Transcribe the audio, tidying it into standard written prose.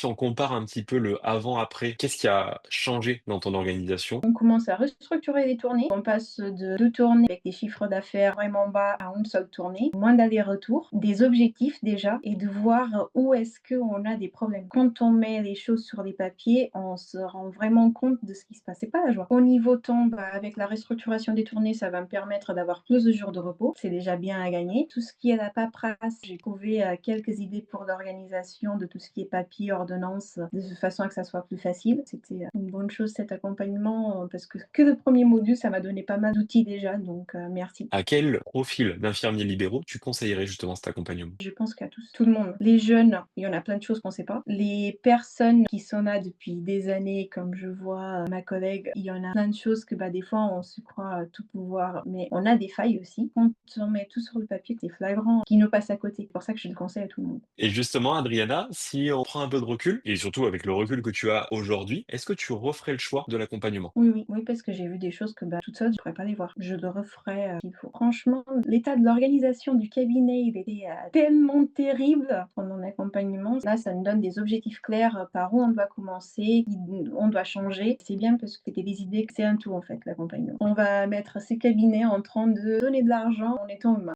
si on compare un petit peu le avant-après, qu'est-ce qui a changé dans ton organisation? On commence à restructurer les tournées. On passe de 2 tournées avec des chiffres d'affaires vraiment bas à une seule tournée, moins d'allers-retours, des objectifs déjà et de voir où est-ce qu'on a des problèmes. Quand on met les choses sur les papiers, on se rend vraiment compte de ce qui se passe. C'est pas la joie. Au niveau temps, avec la restructuration des tournées, ça va me permettre d'avoir plus de jours de repos. C'est déjà bien à gagner. Tout ce qui est la paperasse, j'ai trouvé quelques idées pour l'organisation de tout ce qui est papier, ordonnance, de façon à que ça soit plus facile. C'était une bonne chose cet accompagnement parce que le premier module, ça m'a donné pas mal d'outils déjà, donc merci. À quel profil d'infirmiers libéraux tu conseillerais justement cet accompagnement? Je pense qu'à tous, tout le monde. Les jeunes, il y en a plein de choses qu'on ne sait pas. Les personnes qui sont là depuis des années, comme je vois ma collègue, il y en a plein de choses que des fois on se croit tout pouvoir, mais on a des failles aussi. Quand on met tout sur le papier, c'est flagrant qui nous passe à côté. C'est pour ça que je le conseille à tout le monde. Et justement, Adriana, si on prend un peu de recul, et surtout avec le recul que tu as aujourd'hui, est-ce que tu referais le choix de l'accompagnement? Oui, oui, oui, parce que j'ai vu des choses que, toute seule, je pourrais pas les voir. Je le referais, s'il faut. Franchement, l'état de l'organisation du cabinet, il était, tellement terrible pendant l'accompagnement. Là, ça me donne des objectifs clairs, par où on doit commencer, qui on doit changer. C'est bien parce que c'était des idées, c'est un tout, en fait, l'accompagnement. On va mettre ces cabinets en train de donner de l'argent en étant humain.